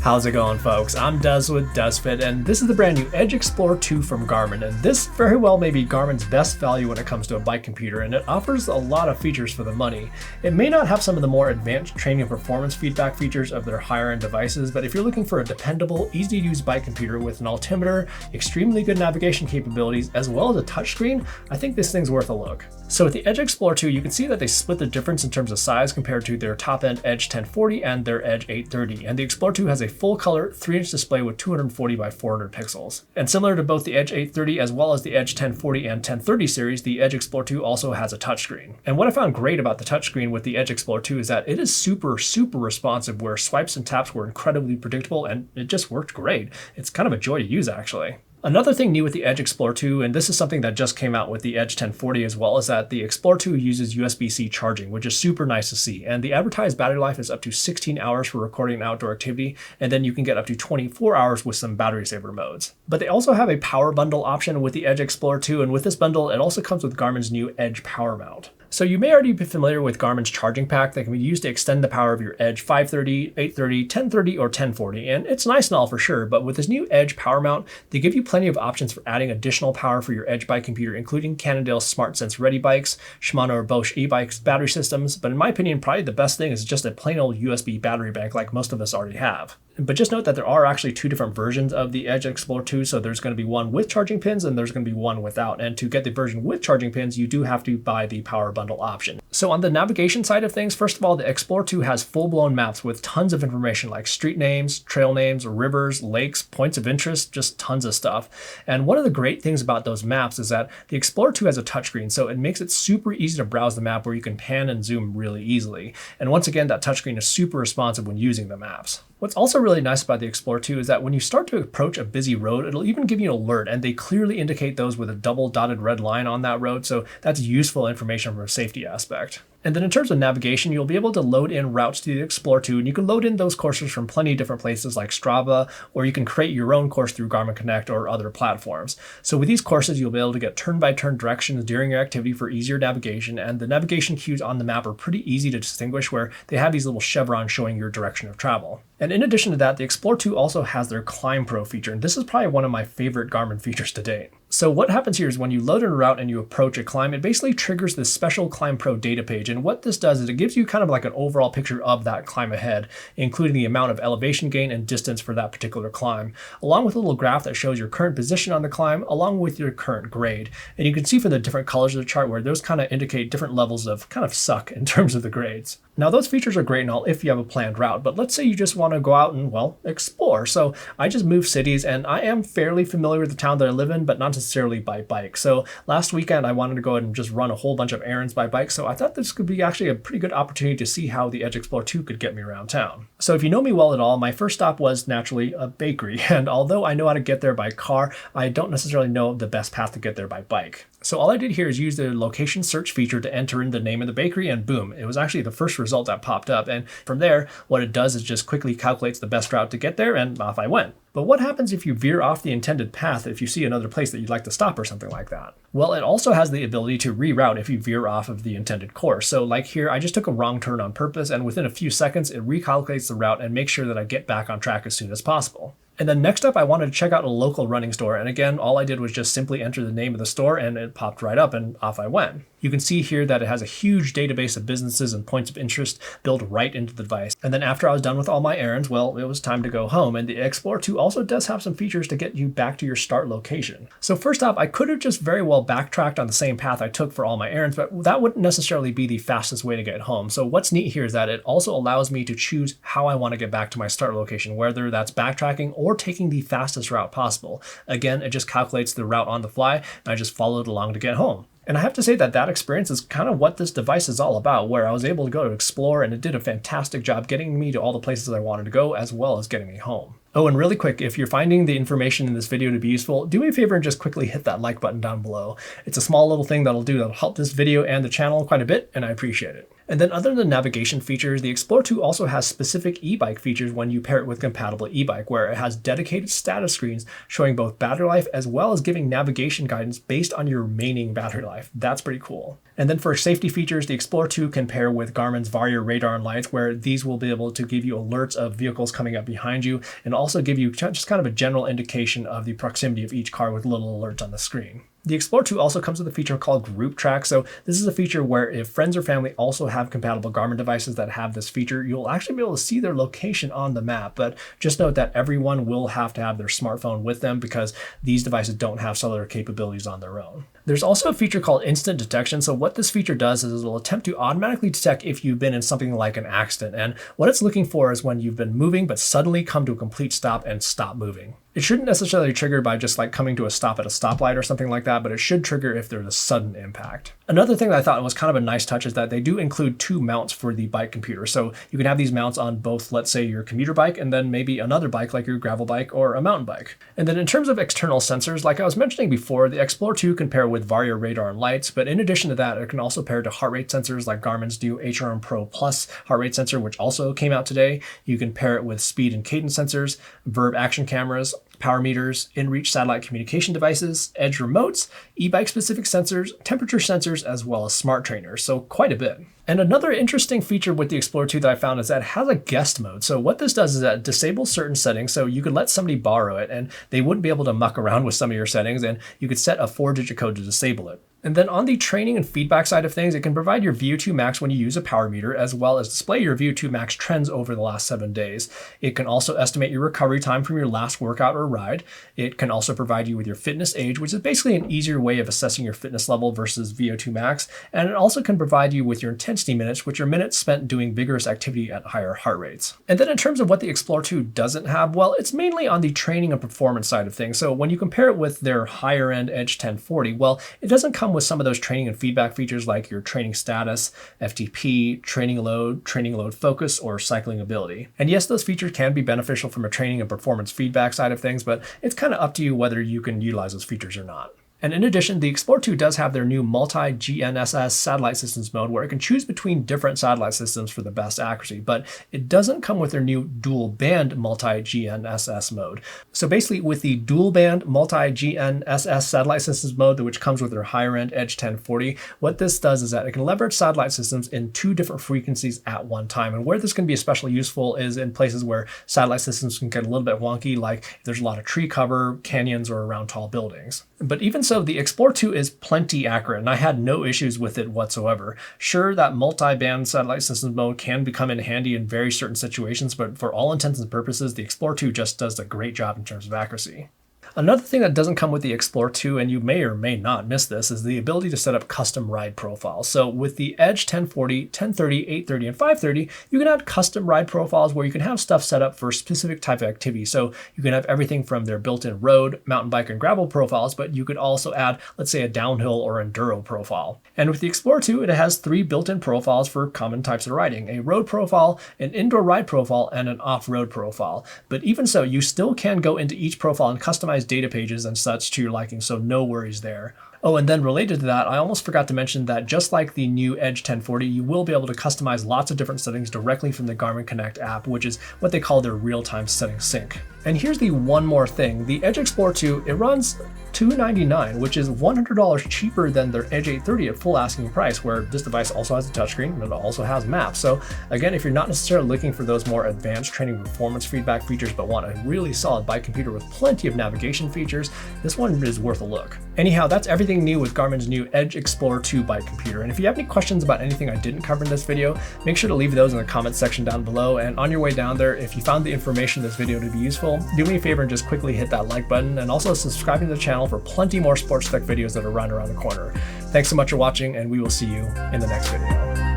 How's it going, folks? I'm Duz with DuzFit, and this is the brand new Edge Explore 2 from Garmin, and this very well may be Garmin's best value when it comes to a bike computer, and it offers a lot of features for the money. It may not have some of the more advanced training and performance feedback features of their higher-end devices, but if you're looking for a dependable, easy-to-use bike computer with an altimeter, extremely good navigation capabilities, as well as a touchscreen, I think this thing's worth a look. So with the Edge Explore 2, you can see that they split the difference in terms of size compared to their top-end Edge 1040 and their Edge 830, and the Explore 2 has a full-color 3-inch display with 240 by 400 pixels. And similar to both the Edge 830 as well as the Edge 1040 and 1030 series, the Edge Explore 2 also has a touchscreen. And what I found great about the touchscreen with the Edge Explore 2 is that it is super responsive, where swipes and taps were incredibly predictable and it just worked great. It's kind of a joy to use, actually. Another thing new with the Edge Explore 2, and this is something that just came out with the Edge 1040 as well, is that the Explore 2 uses USB-C charging, which is super nice to see. And the advertised battery life is up to 16 hours for recording an outdoor activity, and then you can get up to 24 hours with some battery saver modes. But they also have a power bundle option with the Edge Explore 2, and with this bundle, it also comes with Garmin's new Edge Power Mount. So you may already be familiar with Garmin's charging pack that can be used to extend the power of your Edge 530, 830, 1030, or 1040, and it's nice and all for sure, but with this new Edge Power Mount, they give you plenty of options for adding additional power for your Edge bike computer, including Cannondale's SmartSense Ready bikes, Shimano or Bosch e-bikes battery systems, but in my opinion, probably the best thing is just a plain old USB battery bank like most of us already have. But just note that there are actually two different versions of the Edge Explore 2, so there's going to be one with charging pins and there's going to be one without. And to get the version with charging pins, you do have to buy the power bundle option. So on the navigation side of things, first of all, the Explore 2 has full-blown maps with tons of information like street names, trail names, rivers, lakes, points of interest, just tons of stuff. And one of the great things about those maps is that the Explore 2 has a touchscreen, so it makes it super easy to browse the map where you can pan and zoom really easily. And once again, that touchscreen is super responsive when using the maps. What's also really nice about the Explore 2 is that when you start to approach a busy road, it'll even give you an alert, and they clearly indicate those with a double dotted red line on that road, so that's useful information from a safety aspect. And then in terms of navigation, you'll be able to load in routes to the Explore 2, and you can load in those courses from plenty of different places like Strava, or you can create your own course through Garmin Connect or other platforms. So with these courses, you'll be able to get turn-by-turn directions during your activity for easier navigation, and the navigation cues on the map are pretty easy to distinguish, where they have these little chevrons showing your direction of travel. And in addition to that, the Explore 2 also has their Climb Pro feature, and this is probably one of my favorite Garmin features to date. So what happens here is when you load in a route and you approach a climb, it basically triggers this special Climb Pro data page. And what this does is it gives you kind of like an overall picture of that climb ahead, including the amount of elevation gain and distance for that particular climb, along with a little graph that shows your current position on the climb, along with your current grade. And you can see for the different colors of the chart where those kind of indicate different levels of kind of suck in terms of the grades. Now those features are great and all if you have a planned route, but let's say you just want to go out and, well, explore. So I just moved cities and I am fairly familiar with the town that I live in, but not necessarily by bike. So last weekend I wanted to go ahead and just run a whole bunch of errands by bike. So I thought this could be actually a pretty good opportunity to see how the Edge Explore 2 could get me around town. So if you know me well at all, my first stop was naturally a bakery. And although I know how to get there by car, I don't necessarily know the best path to get there by bike. So all I did here is use the location search feature to enter in the name of the bakery, and boom, it was actually the first result that popped up. And from there, what it does is just quickly calculates the best route to get there, and off I went. But what happens if you veer off the intended path if you see another place that you'd like to stop or something like that? Well, it also has the ability to reroute if you veer off of the intended course. So like here, I just took a wrong turn on purpose, and within a few seconds, it recalculates the route and makes sure that I get back on track as soon as possible. And then next up, I wanted to check out a local running store. And again, all I did was just simply enter the name of the store and it popped right up and off I went. You can see here that it has a huge database of businesses and points of interest built right into the device. And then after I was done with all my errands, well, it was time to go home. And the Explore 2 also does have some features to get you back to your start location. So first off, I could have just very well backtracked on the same path I took for all my errands, but that wouldn't necessarily be the fastest way to get home. So what's neat here is that it also allows me to choose how I want to get back to my start location, whether that's backtracking or taking the fastest route possible. Again, it just calculates the route on the fly, and I just followed along to get home. And I have to say that that experience is kind of what this device is all about, where I was able to go to explore and it did a fantastic job getting me to all the places I wanted to go, as well as getting me home. Oh, and really quick, if you're finding the information in this video to be useful, do me a favor and just quickly hit that like button down below. It's a small little thing that'll help this video and the channel quite a bit, and I appreciate it. And then other than navigation features, the Explore 2 also has specific e-bike features when you pair it with compatible e-bike, where it has dedicated status screens showing both battery life as well as giving navigation guidance based on your remaining battery life. That's pretty cool. And then for safety features, the Explore 2 can pair with Garmin's Vario radar and lights, where these will be able to give you alerts of vehicles coming up behind you and also give you just kind of a general indication of the proximity of each car with little alerts on the screen. The Explore 2 also comes with a feature called Group Track. So this is a feature where if friends or family also have compatible Garmin devices that have this feature, you'll actually be able to see their location on the map. But just note that everyone will have to have their smartphone with them because these devices don't have cellular capabilities on their own. There's also a feature called Instant Detection. So what this feature does is it'll attempt to automatically detect if you've been in something like an accident. And what it's looking for is when you've been moving but suddenly come to a complete stop and stop moving. It shouldn't necessarily trigger by just like coming to a stop at a stoplight or something like that, but it should trigger if there's a sudden impact. Another thing that I thought was kind of a nice touch is that they do include 2 mounts for the bike computer. So you can have these mounts on both, let's say, your commuter bike and then maybe another bike like your gravel bike or a mountain bike. And then in terms of external sensors, like I was mentioning before, the Explore 2 can pair with Vario radar and lights, but in addition to that, it can also pair to heart rate sensors like Garmin's new HRM Pro Plus heart rate sensor, which also came out today. You can pair it with speed and cadence sensors, Verb action cameras, power meters, inReach satellite communication devices, Edge remotes, e-bike specific sensors, temperature sensors, as well as smart trainers, so quite a bit. And another interesting feature with the Explore 2 that I found is that it has a guest mode. So what this does is that it disables certain settings, so you could let somebody borrow it and they wouldn't be able to muck around with some of your settings, and you could set a 4-digit code to disable it. And then on the training and feedback side of things, it can provide your VO2 max when you use a power meter, as well as display your VO2 max trends over the last 7 days. It can also estimate your recovery time from your last workout or ride. It can also provide you with your fitness age, which is basically an easier way of assessing your fitness level versus VO2 max. And it also can provide you with your intensity minutes, which are minutes spent doing vigorous activity at higher heart rates. And then in terms of what the Explore 2 doesn't have, well, it's mainly on the training and performance side of things. So when you compare it with their higher end Edge 1040, well, it doesn't come with some of those training and feedback features like your training status, FTP, training load focus, or cycling ability. And yes, those features can be beneficial from a training and performance feedback side of things, but it's kind of up to you whether you can utilize those features or not. And in addition, the Explore 2 does have their new multi-GNSS satellite systems mode where it can choose between different satellite systems for the best accuracy, but it doesn't come with their new dual band multi-GNSS mode. So basically with the dual band multi-GNSS satellite systems mode, which comes with their higher end Edge 1040, what this does is that it can leverage satellite systems in 2 different frequencies at one time. And where this can be especially useful is in places where satellite systems can get a little bit wonky, like if there's a lot of tree cover, canyons, or around tall buildings. But even so, the Explore 2 is plenty accurate, and I had no issues with it whatsoever. Sure, that multi-band satellite systems mode can become in handy in very certain situations, but for all intents and purposes, the Explore 2 just does a great job in terms of accuracy. Another thing that doesn't come with the Explore 2, and you may or may not miss this, is the ability to set up custom ride profiles. So with the Edge 1040, 1030, 830, and 530, you can add custom ride profiles where you can have stuff set up for a specific type of activity. So you can have everything from their built-in road, mountain bike, and gravel profiles, but you could also add, let's say, a downhill or enduro profile. And with the Explore 2, it has 3 built-in profiles for common types of riding: a road profile, an indoor ride profile, and an off-road profile. But even so, you still can go into each profile and customize data pages and such to your liking, so no worries there. Oh, and then related to that, I almost forgot to mention that just like the new Edge 1040, you will be able to customize lots of different settings directly from the Garmin Connect app, which is what they call their real-time settings sync. And here's the one more thing. The Edge Explorer 2, it runs $299, which is $100 cheaper than their Edge 830 at full asking price, where this device also has a touchscreen and it also has maps. So again, if you're not necessarily looking for those more advanced training performance feedback features, but want a really solid bike computer with plenty of navigation features, this one is worth a look. Anyhow, that's everything new with Garmin's new Edge Explorer 2 bike computer. And if you have any questions about anything I didn't cover in this video, make sure to leave those in the comments section down below. And on your way down there, if you found the information in this video to be useful, do me a favor and just quickly hit that like button, and also subscribing to the channel for plenty more sports tech videos that are around the corner. Thanks so much for watching, and we will see you in the next video.